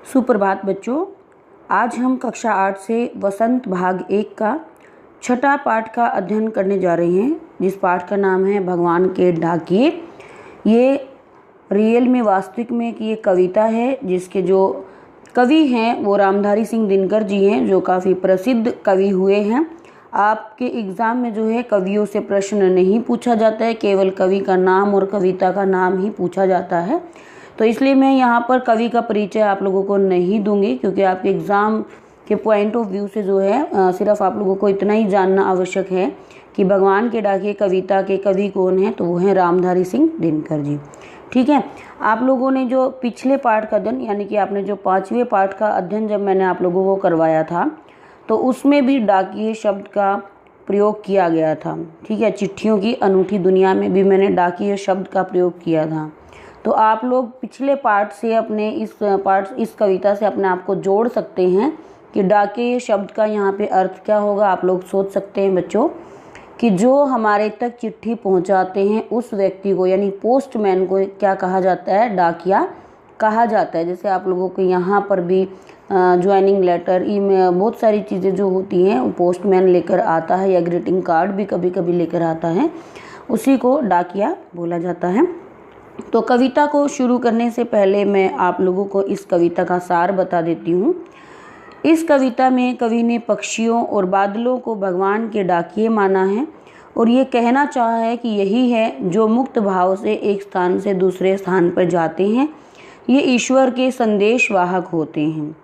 सुप्रभात बच्चों, आज हम कक्षा 8 से वसंत भाग 1 का छठा पाठ का अध्ययन करने जा रहे हैं, जिस पाठ का नाम है भगवान के डाकिये। ये रियल में वास्तविक में कि ये कविता है, जिसके जो कवि हैं वो रामधारी सिंह दिनकर जी हैं, जो काफ़ी प्रसिद्ध कवि हुए हैं। आपके एग्ज़ाम में जो है कवियों से प्रश्न नहीं पूछा जाता है, केवल कवि का नाम और कविता का नाम ही पूछा जाता है। तो इसलिए मैं यहाँ पर कवि का परिचय आप लोगों को नहीं दूंगी, क्योंकि आपके एग्ज़ाम के पॉइंट ऑफ व्यू से जो है सिर्फ आप लोगों को इतना ही जानना आवश्यक है कि भगवान के डाकिये कविता के कवि कौन हैं, तो वो हैं रामधारी सिंह दिनकर जी। ठीक है, आप लोगों ने जो पिछले पाठ का अध्ययन, यानी कि आपने जो 5वें पाठ का अध्ययन जब मैंने आप लोगों को करवाया था, तो उसमें भी डाकिये शब्द का प्रयोग किया गया था। ठीक है, चिट्ठियों की अनूठी दुनिया में भी मैंने डाकिये शब्द का प्रयोग किया था। तो आप लोग पिछले पाठ से अपने इस कविता से अपने आप को जोड़ सकते हैं कि डाकिये शब्द का यहाँ पे अर्थ क्या होगा। आप लोग सोच सकते हैं बच्चों कि जो हमारे तक चिट्ठी पहुँचाते हैं उस व्यक्ति को, यानी पोस्टमैन को क्या कहा जाता है? डाकिया कहा जाता है। जैसे आप लोगों को यहाँ पर भी ज्वाइनिंग लेटर, ईमेल, बहुत सारी चीज़ें जो होती हैं वो पोस्टमैन लेकर आता है, या ग्रीटिंग कार्ड भी कभी कभी लेकर आता है, उसी को डाकिया बोला जाता है। तो कविता को शुरू करने से पहले मैं आप लोगों को इस कविता का सार बता देती हूँ। इस कविता में कवि ने पक्षियों और बादलों को भगवान के डाकिये माना है और ये कहना चाहा है कि यही है जो मुक्त भाव से एक स्थान से दूसरे स्थान पर जाते हैं, ये ईश्वर के संदेश वाहक होते हैं।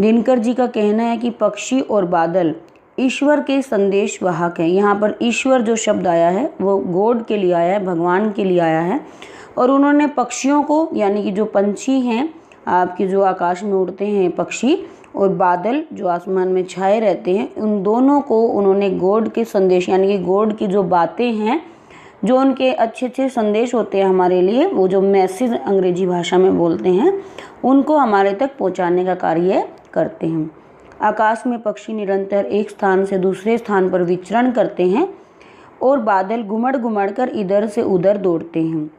दिनकर जी का कहना है कि पक्षी और बादल ईश्वर के संदेश वाहक हैं। यहाँ पर ईश्वर जो शब्द आया है वो गॉड के लिए आया है, भगवान के लिए आया है। और उन्होंने पक्षियों को, यानी कि जो पंछी हैं आपके, जो आकाश में उड़ते हैं पक्षी, और बादल जो आसमान में छाए रहते हैं, उन दोनों को उन्होंने गॉड के संदेश, यानी कि गॉड की जो बातें हैं, जो उनके अच्छे अच्छे संदेश होते हैं हमारे लिए, वो जो मैसेज अंग्रेजी भाषा में बोलते हैं, उनको हमारे तक पहुंचाने का कार्य करते हैं। आकाश में पक्षी निरंतर एक स्थान से दूसरे स्थान पर विचरण करते हैं और बादल घुमड़ घुमड़ कर इधर से उधर दौड़ते हैं।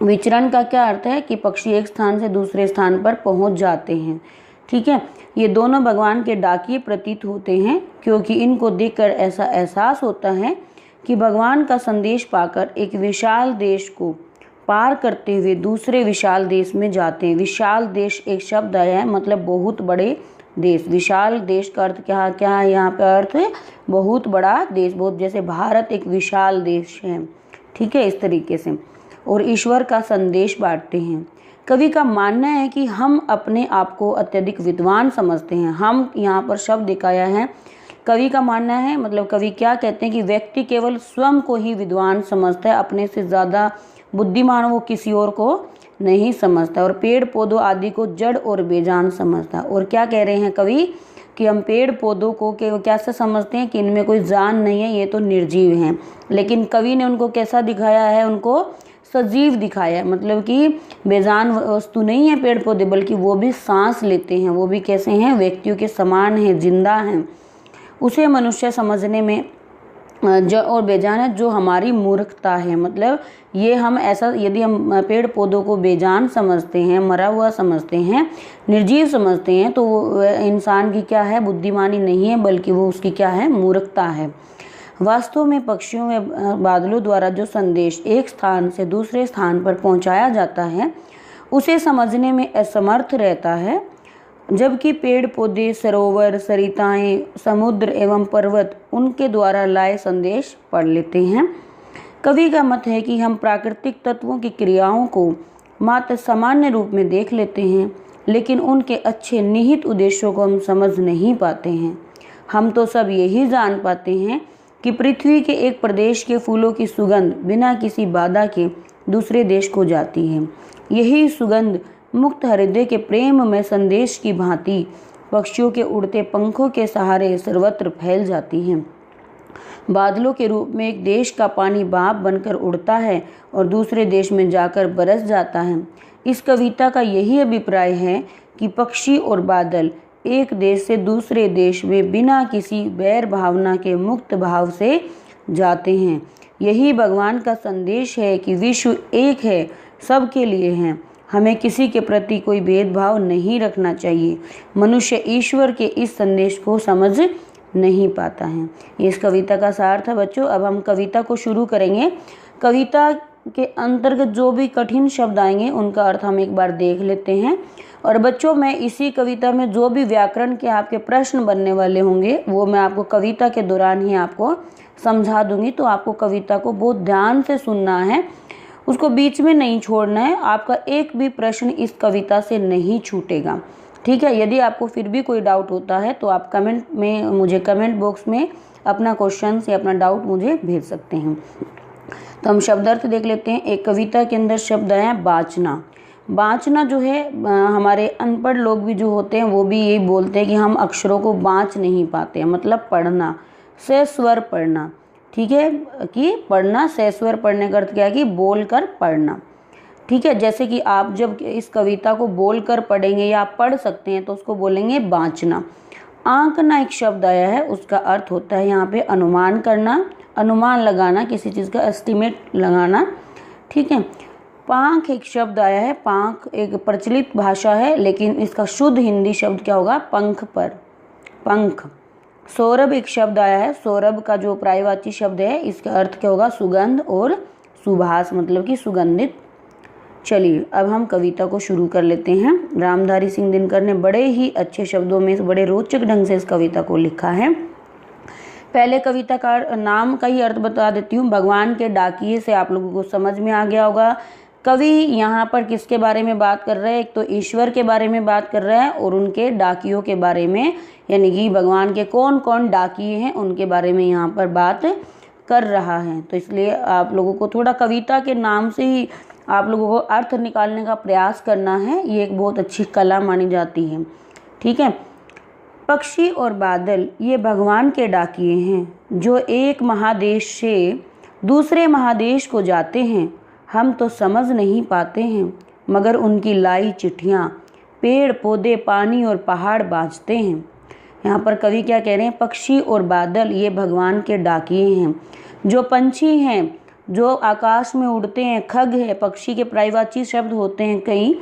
विचरण का क्या अर्थ है कि पक्षी एक स्थान से दूसरे स्थान पर पहुंच जाते हैं। ठीक है, ये दोनों भगवान के डाकिये प्रतीत होते हैं, क्योंकि इनको देखकर ऐसा एहसास होता है कि भगवान का संदेश पाकर एक विशाल देश को पार करते हुए दूसरे विशाल देश में जाते हैं। विशाल देश एक शब्द आया है, मतलब बहुत बड़े देश। विशाल देश का अर्थ क्या क्या है? यहाँ पे अर्थ है बहुत बड़ा देश, बहुत, जैसे भारत एक विशाल देश है। ठीक है, इस तरीके से, और ईश्वर का संदेश बांटते हैं। कवि का मानना है कि हम अपने आप को अत्यधिक विद्वान समझते हैं। हम यहाँ पर शब्द दिखाया है, कवि का मानना है, मतलब कवि क्या कहते हैं कि व्यक्ति केवल स्वयं को ही विद्वान समझता है, अपने से ज़्यादा बुद्धिमान वो किसी और को नहीं समझता, और पेड़ पौधों आदि को जड़ और बेजान समझता है। और क्या कह रहे हैं कवि कि हम पेड़ पौधों को कैसे समझते हैं कि इनमें कोई जान नहीं है, ये तो निर्जीव हैं। लेकिन कवि ने उनको कैसा दिखाया है? उनको सजीव दिखाया है, मतलब कि बेजान वस्तु नहीं है पेड़ पौधे, बल्कि वो भी सांस लेते हैं, वो भी कैसे हैं? व्यक्तियों के समान हैं, जिंदा हैं। उसे मनुष्य समझने में जो और बेजान है, जो हमारी मूर्खता है। मतलब ये हम ऐसा, यदि हम पेड़ पौधों को बेजान समझते हैं, मरा हुआ समझते हैं, निर्जीव समझते हैं, तो वो इंसान की क्या है? बुद्धिमानी नहीं है, बल्कि वो उसकी क्या है? मूर्खता है। वास्तव में पक्षियों में बादलों द्वारा जो संदेश एक स्थान से दूसरे स्थान पर पहुंचाया जाता है, उसे समझने में असमर्थ रहता है, जबकि पेड़ पौधे, सरोवर, सरिताएं, समुद्र एवं पर्वत उनके द्वारा लाए संदेश पढ़ लेते हैं। कवि का मत है कि हम प्राकृतिक तत्वों की क्रियाओं को मात्र सामान्य रूप में देख लेते हैं, लेकिन उनके अच्छे निहित उद्देश्यों को हम समझ नहीं पाते हैं। हम तो सब यही जान पाते हैं कि पृथ्वी के एक प्रदेश के फूलों की सुगंध बिना किसी बाधा के दूसरे देश को जाती है। यही सुगंध मुक्त हृदय के प्रेम में संदेश की भांति पक्षियों के उड़ते पंखों के सहारे सर्वत्र फैल जाती है। बादलों के रूप में एक देश का पानी भाप बनकर उड़ता है और दूसरे देश में जाकर बरस जाता है। इस कविता का यही अभिप्राय है कि पक्षी और बादल एक देश से दूसरे देश में बिना किसी वैर भावना के मुक्त भाव से जाते हैं। यही भगवान का संदेश है कि विश्व एक है, सबके लिए है, हमें किसी के प्रति कोई भेदभाव नहीं रखना चाहिए। मनुष्य ईश्वर के इस संदेश को समझ नहीं पाता है। ये इस कविता का सार था बच्चों। अब हम कविता को शुरू करेंगे। कविता के अंतर्गत जो भी कठिन शब्द आएंगे उनका अर्थ हम एक बार देख लेते हैं। और बच्चों, मैं इसी कविता में जो भी व्याकरण के आपके प्रश्न बनने वाले होंगे वो मैं आपको कविता के दौरान ही आपको समझा दूंगी। तो आपको कविता को बहुत ध्यान से सुनना है, उसको बीच में नहीं छोड़ना है। आपका एक भी प्रश्न इस कविता से नहीं छूटेगा, ठीक है। यदि आपको फिर भी कोई डाउट होता है तो आप कमेंट में मुझे कमेंट बॉक्स में अपना क्वेश्चन या अपना डाउट मुझे भेज सकते हैं। तो हम शब्दार्थ देख लेते हैं। एक कविता के अंदर शब्द है बाँचना। बाँचना जो है, हमारे अनपढ़ लोग भी जो होते हैं वो भी यही बोलते हैं कि हम अक्षरों को बाँच नहीं पाते हैं, मतलब पढ़ना, सस्वर पढ़ना, ठीक है। कि पढ़ना, सस्वर पढ़ने का अर्थ क्या है कि बोल कर पढ़ना, ठीक है। जैसे कि आप जब इस कविता को बोल कर पढ़ेंगे या आप पढ़ सकते हैं तो उसको बोलेंगे बाँचना। आंकना एक शब्द आया है, उसका अर्थ होता है यहाँ पे अनुमान करना, अनुमान लगाना, किसी चीज़ का एस्टिमेट लगाना, ठीक है। पांख एक शब्द आया है। पांख एक प्रचलित भाषा है, लेकिन इसका शुद्ध हिंदी शब्द क्या होगा? पंख पर, पंख। सौरभ एक शब्द आया है। सौरभ का जो पर्यायवाची शब्द है इसका अर्थ क्या होगा? सुगंध और सुभाष, मतलब कि सुगंधित। चलिए अब हम कविता को शुरू कर लेते हैं। रामधारी सिंह दिनकर ने बड़े ही अच्छे शब्दों में बड़े रोचक ढंग से इस कविता को लिखा है। पहले कविता का नाम का ही अर्थ बता देती हूँ। भगवान के डाकिए से आप लोगों को समझ में आ गया होगा। कवि यहाँ पर किसके बारे में बात कर रहे हैं? एक तो ईश्वर के बारे में बात कर रहा है और उनके डाकियों के बारे में, यानी कि भगवान के कौन कौन डाकिए हैं उनके बारे में यहाँ पर बात कर रहा है। तो इसलिए आप लोगों को थोड़ा कविता के नाम से ही आप लोगों को अर्थ निकालने का प्रयास करना है। ये एक बहुत अच्छी कला मानी जाती है, ठीक है। पक्षी और बादल ये भगवान के डाकिए हैं जो एक महादेश से दूसरे महादेश को जाते हैं। हम तो समझ नहीं पाते हैं, मगर उनकी लाई चिट्ठियाँ पेड़ पौधे पानी और पहाड़ बाँचते हैं। यहाँ पर कवि क्या कह रहे हैं? पक्षी और बादल ये भगवान के डाकिए हैं। जो पंछी हैं जो आकाश में उड़ते हैं, खग है, पक्षी के पर्यायवाची शब्द होते हैं कई,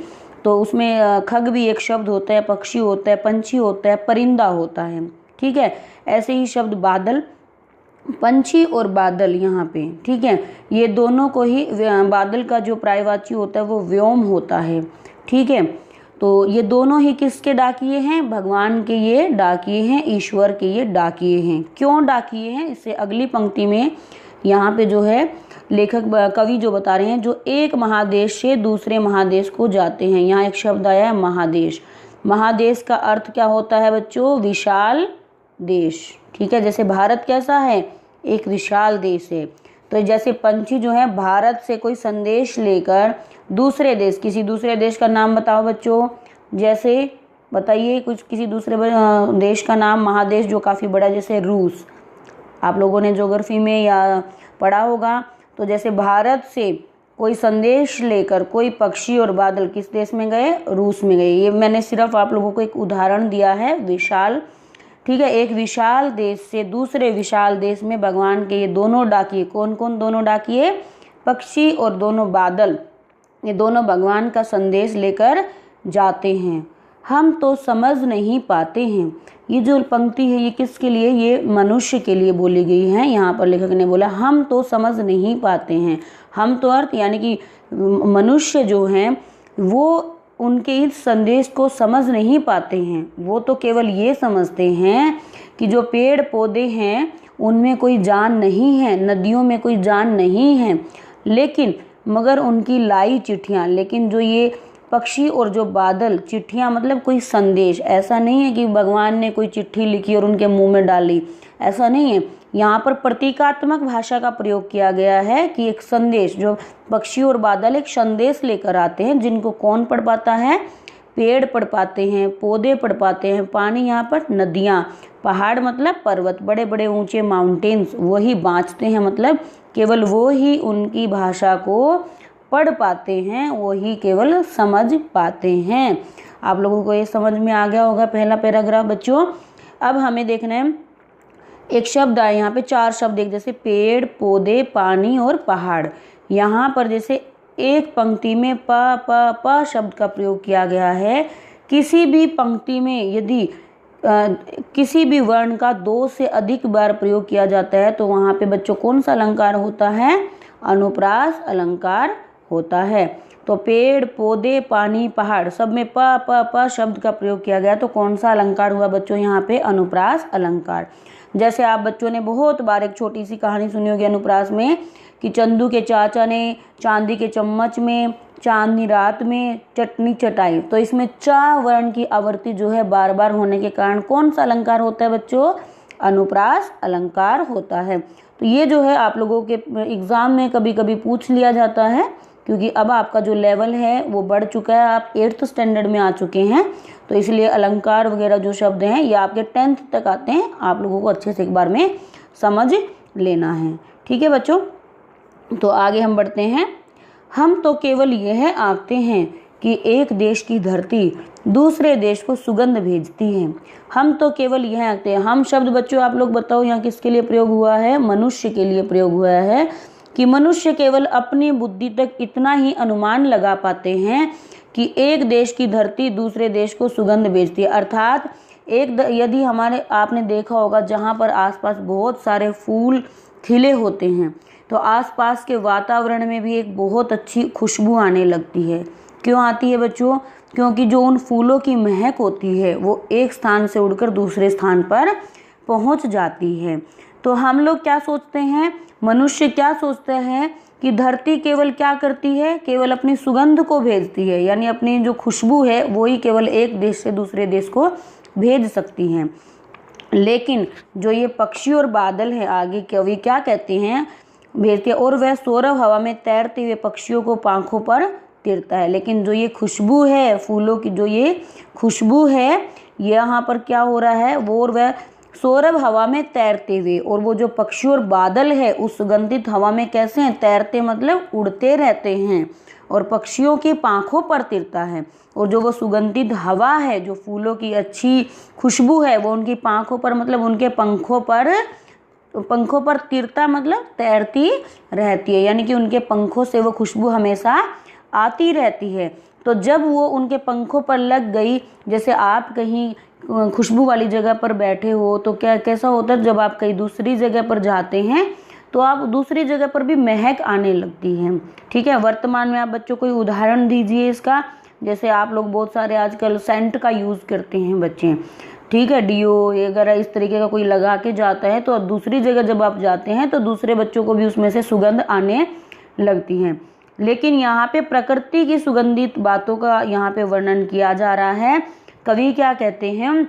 तो उसमें खग भी एक शब्द होता है, पक्षी होता है, पंछी होता है, परिंदा होता है, ठीक है। ऐसे ही शब्द बादल, पंछी और बादल यहाँ पे, ठीक है। ये दोनों को ही, बादल का जो पर्यायवाची होता है वो व्योम होता है, ठीक है। तो ये दोनों ही किसके डाकिए हैं? भगवान के ये डाकिए हैं, ईश्वर के ये डाकिए हैं। क्यों डाकिए हैं? इससे अगली पंक्ति में यहाँ पे जो है लेखक कवि जो बता रहे हैं, जो एक महादेश से दूसरे महादेश को जाते हैं। यहाँ एक शब्द आया है महादेश। महादेश का अर्थ क्या होता है बच्चों? विशाल देश, ठीक है। जैसे भारत कैसा है? एक विशाल देश है। तो जैसे पंछी जो है भारत से कोई संदेश लेकर दूसरे देश, किसी दूसरे देश का नाम बताओ बच्चों। जैसे बताइए कुछ, किसी दूसरे देश का नाम, महादेश जो काफ़ी बड़ा, जैसे रूस। आप लोगों ने ज्योग्राफी में या पढ़ा होगा। तो जैसे भारत से कोई संदेश लेकर कोई पक्षी और बादल किस देश में गए? रूस में गए। ये मैंने सिर्फ आप लोगों को एक उदाहरण दिया है, विशाल, ठीक है। एक विशाल देश से दूसरे विशाल देश में भगवान के ये दोनों डाकिए, कौन कौन दोनों डाकिए? पक्षी और दोनों बादल, ये दोनों भगवान का संदेश लेकर जाते हैं। हम तो समझ नहीं पाते हैं। ये जो पंक्ति है ये किसके लिए? ये मनुष्य के लिए बोली गई है। यहाँ पर लेखक ने बोला हम तो समझ नहीं पाते हैं। हम तो अर्थ यानी कि मनुष्य जो हैं वो उनके इस संदेश को समझ नहीं पाते हैं। वो तो केवल ये समझते हैं कि जो पेड़ पौधे हैं उनमें कोई जान नहीं है, नदियों में कोई जान नहीं है, लेकिन मगर उनकी लाई चिट्ठियाँ, लेकिन जो ये पक्षी और जो बादल, चिट्ठियाँ मतलब कोई संदेश, ऐसा नहीं है कि भगवान ने कोई चिट्ठी लिखी और उनके मुंह में डाली, ऐसा नहीं है। यहाँ पर प्रतीकात्मक भाषा का प्रयोग किया गया है कि एक संदेश, जो पक्षी और बादल एक संदेश लेकर आते हैं, जिनको कौन पढ़ पाता है? पेड़ पढ़ पाते हैं, पौधे पढ़ पाते हैं, पानी, यहाँ पर नदियाँ, पहाड़ मतलब पर्वत, बड़े बड़े ऊंचे माउंटेन्स, वही बाँचते हैं, मतलब केवल वो ही उनकी भाषा को पढ़ पाते हैं, वही केवल समझ पाते हैं। आप लोगों को ये समझ में आ गया होगा पहला पैराग्राफ बच्चों। अब हमें देखना है, एक शब्द आए यहाँ पे, चार शब्द, एक जैसे पेड़ पौधे पानी और पहाड़। यहाँ पर जैसे एक पंक्ति में प शब्द का प्रयोग किया गया है। किसी भी पंक्ति में यदि किसी भी वर्ण का 2 से अधिक बार प्रयोग किया जाता है तो वहाँ पे बच्चों कौन सा अलंकार होता है? अनुप्रास अलंकार होता है। तो पेड़, पौधे, पानी, पहाड़ सब में प शब्द का प्रयोग किया गया तो कौन सा अलंकार हुआ बच्चों? यहाँ पे अनुप्रास अलंकार। जैसे आप बच्चों ने बहुत बार एक छोटी सी कहानी सुनी होगी अनुप्रास में कि चंदू के चाचा ने चांदी के चम्मच में चांदनी रात में चटनी चटाई। तो इसमें चा वर्ण की आवृत्ति जो है बार बार होने के कारण कौन सा अलंकार होता है बच्चों? अनुप्रास अलंकार होता है। तो ये जो है आप लोगों के एग्जाम में कभी कभी पूछ लिया जाता है, क्योंकि अब आपका जो लेवल है वो बढ़ चुका है, आप 8th स्टैंडर्ड में आ चुके हैं, तो इसलिए अलंकार वगैरह जो शब्द हैं ये आपके 10th तक आते हैं। आप लोगों को अच्छे से एक बार में समझ लेना है। ठीक है बच्चों, तो आगे हम बढ़ते हैं। हम तो केवल यह आंकते हैं कि एक देश की धरती दूसरे देश को सुगंध भेजती है। हम तो केवल यह आंकते हैं। हम शब्द बच्चों आप लोग बताओ यहाँ किसके लिए प्रयोग हुआ है? मनुष्य के लिए प्रयोग हुआ है कि मनुष्य केवल अपनी बुद्धि तक इतना ही अनुमान लगा पाते हैं कि एक देश की धरती दूसरे देश को सुगंध भेजती है। अर्थात यदि हमारे आपने देखा होगा जहाँ पर आसपास बहुत सारे फूल खिले होते हैं तो आसपास के वातावरण में भी एक बहुत अच्छी खुशबू आने लगती है। क्यों आती है बच्चों? क्योंकि जो उन फूलों की महक होती है वो एक स्थान से उड़कर दूसरे स्थान पर पहुंच जाती है। तो हम लोग क्या सोचते हैं, मनुष्य क्या सोचते हैं कि धरती केवल क्या करती है? केवल अपनी सुगंध को भेजती है, यानी अपनी जो खुशबू है वो ही केवल एक देश से दूसरे देश को भेज सकती हैं। लेकिन जो ये पक्षी और बादल है, आगे कवि क्या कहते हैं, भेजती है और वह सौरभ हवा में तैरते हुए पक्षियों को पंखों पर तिरता है। लेकिन जो ये खुशबू है, फूलों की जो ये खुशबू है, यहाँ पर क्या हो रहा है, वो और वह सौरभ हवा में तैरते हुए, और वो जो पक्षी और बादल है उस सुगंधित हवा में कैसे हैं? तैरते मतलब उड़ते रहते हैं और पक्षियों की पंखों पर तिरता है। और जो वो सुगंधित हवा है, जो फूलों की अच्छी खुशबू है, वो उनकी पंखों पर मतलब उनके पंखों पर तिरता मतलब तैरती रहती है, यानी कि उनके पंखों से वो खुशबू हमेशा आती रहती है। तो जब वो उनके पंखों पर लग गई, जैसे आप कहीं खुशबू वाली जगह पर बैठे हो तो कैसा होता है, जब आप कहीं दूसरी जगह पर जाते हैं तो आप दूसरी जगह पर भी महक आने लगती है। ठीक है, वर्तमान में आप बच्चों को उदाहरण दीजिए इसका। जैसे आप लोग बहुत सारे आजकल सेंट का यूज़ करते हैं बच्चे, ठीक है, डीओ वगैरह इस तरीके का कोई लगा के जाता है, तो दूसरी जगह जब आप जाते हैं तो दूसरे बच्चों को भी उसमें से सुगंध आने लगती है। लेकिन यहाँ पे प्रकृति की सुगंधित बातों का यहाँ पे वर्णन किया जा रहा है। कवि क्या कहते हैं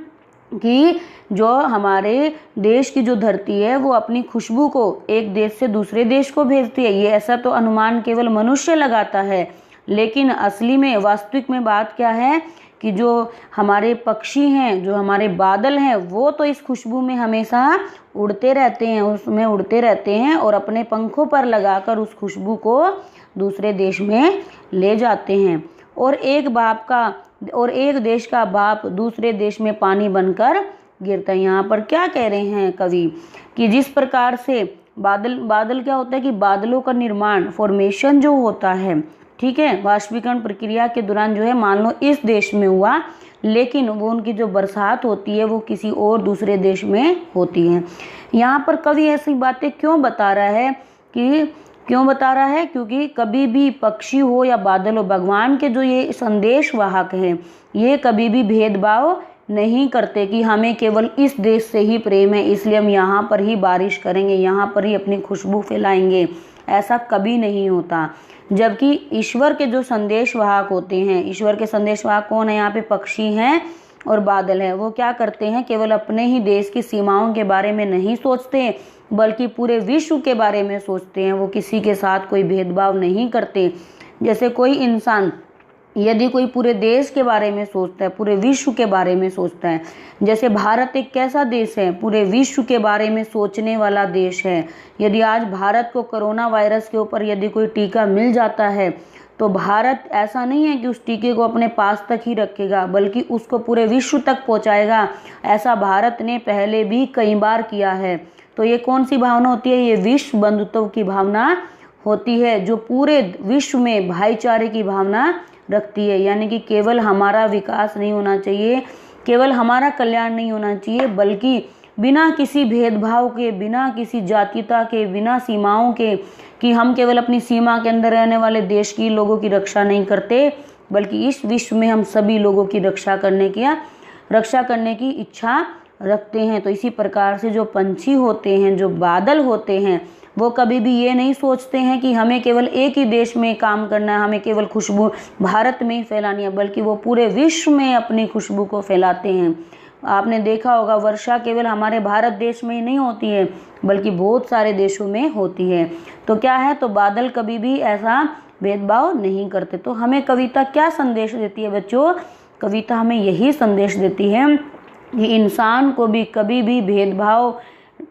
कि जो हमारे देश की जो धरती है वो अपनी खुशबू को एक देश से दूसरे देश को भेजती है। ये ऐसा तो अनुमान केवल मनुष्य लगाता है, लेकिन असली में वास्तविक में बात क्या है कि जो हमारे पक्षी हैं, जो हमारे बादल हैं, वो तो इस खुशबू में हमेशा उड़ते रहते हैं, उसमें उड़ते रहते हैं और अपने पंखों पर लगाकर उस खुशबू को दूसरे देश में ले जाते हैं। और एक देश का भाप दूसरे देश में पानी बनकर गिरता है। यहाँ पर क्या कह रहे हैं कवि कि जिस प्रकार से बादल क्या होता है कि बादलों का निर्माण फॉर्मेशन जो होता है, ठीक है, वाष्पीकरण प्रक्रिया के दौरान जो है मान लो इस देश में हुआ, लेकिन वो उनकी जो बरसात होती है वो किसी और दूसरे देश में होती है। यहाँ पर कवि ऐसी बातें क्यों बता रहा है क्योंकि कभी भी पक्षी हो या बादल हो, भगवान के जो ये संदेश वाहक हैं ये कभी भी भेदभाव नहीं करते कि हमें केवल इस देश से ही प्रेम है इसलिए हम यहाँ पर ही बारिश करेंगे, यहाँ पर ही अपनी खुशबू फैलाएंगे। ऐसा कभी नहीं होता। जबकि ईश्वर के जो संदेश वाहक होते हैं, ईश्वर के संदेश वाहक कौन है? यहाँ पे पक्षी हैं और बादल हैं। वो क्या करते हैं, केवल अपने ही देश की सीमाओं के बारे में नहीं सोचते बल्कि पूरे विश्व के बारे में सोचते हैं। वो किसी के साथ कोई भेदभाव नहीं करते। जैसे कोई इंसान यदि कोई पूरे देश के बारे में सोचता है, पूरे विश्व के बारे में सोचता है, जैसे भारत एक कैसा देश है, पूरे विश्व के बारे में सोचने वाला देश है। यदि आज भारत को कोरोना वायरस के ऊपर यदि कोई टीका मिल जाता है तो भारत ऐसा नहीं है कि उस टीके को अपने पास तक ही रखेगा बल्कि उसको पूरे विश्व तक पहुंचाएगा। ऐसा भारत ने पहले भी कई बार किया है। तो ये कौन सी भावना होती है? ये विश्व बंधुत्व की भावना होती है जो पूरे विश्व में भाईचारे की भावना रखती है। यानी कि केवल हमारा विकास नहीं होना चाहिए, केवल हमारा कल्याण नहीं होना चाहिए, बल्कि बिना किसी भेदभाव के, बिना किसी जातीयता के, बिना सीमाओं के, कि हम केवल अपनी सीमा के अंदर रहने वाले देश की लोगों की रक्षा नहीं करते, बल्कि इस विश्व में हम सभी लोगों की रक्षा करने की इच्छा रखते हैं। तो इसी प्रकार से जो पंछी होते हैं, जो बादल होते हैं, वो कभी भी ये नहीं सोचते हैं कि हमें केवल एक ही देश में काम करना है, हमें केवल खुशबू भारत में ही फैलानी है, बल्कि वो पूरे विश्व में अपनी खुशबू को फैलाते हैं। आपने देखा होगा वर्षा केवल हमारे भारत देश में ही नहीं होती है, बल्कि बहुत सारे देशों में होती है। तो क्या है, तो बादल कभी भी ऐसा भेदभाव नहीं करते। तो हमें कविता क्या संदेश देती है बच्चों? कविता हमें यही संदेश देती है कि इंसान को भी कभी भी भेदभाव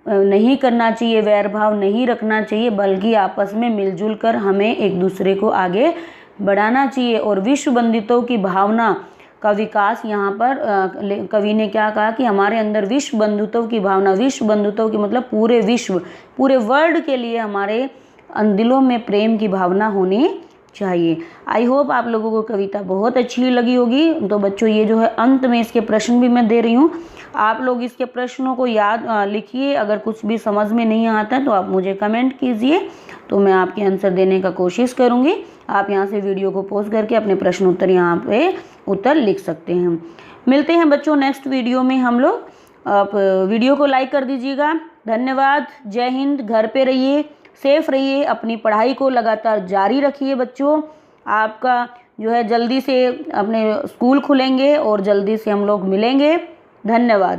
नहीं करना चाहिए, वैरभाव नहीं रखना चाहिए, बल्कि आपस में मिलजुल कर हमें एक दूसरे को आगे बढ़ाना चाहिए। और विश्व बंधुत्व की भावना का विकास यहाँ पर कवि ने क्या कहा कि हमारे अंदर विश्व बंधुत्व की भावना, विश्व बंधुत्व की मतलब पूरे विश्व, पूरे वर्ल्ड के लिए हमारे दिलों में प्रेम की भावना होनी चाहिए। आई होप आप लोगों को कविता बहुत अच्छी लगी होगी। तो बच्चों ये जो है अंत में इसके प्रश्न भी मैं दे रही हूँ, आप लोग इसके प्रश्नों को याद लिखिए। अगर कुछ भी समझ में नहीं आता है तो आप मुझे कमेंट कीजिए, तो मैं आपके आंसर देने का कोशिश करूँगी। आप यहाँ से वीडियो को पॉज करके अपने प्रश्न उत्तर यहाँ पे उत्तर लिख सकते हैं। मिलते हैं बच्चों नेक्स्ट वीडियो में हम लोग। आप वीडियो को लाइक कर दीजिएगा। धन्यवाद। जय हिंद। घर पे रहिए, सेफ रहिए, अपनी पढ़ाई को लगातार जारी रखिए बच्चों। आपका जो है जल्दी से अपने स्कूल खुलेंगे और जल्दी से हम लोग मिलेंगे। धन्यवाद।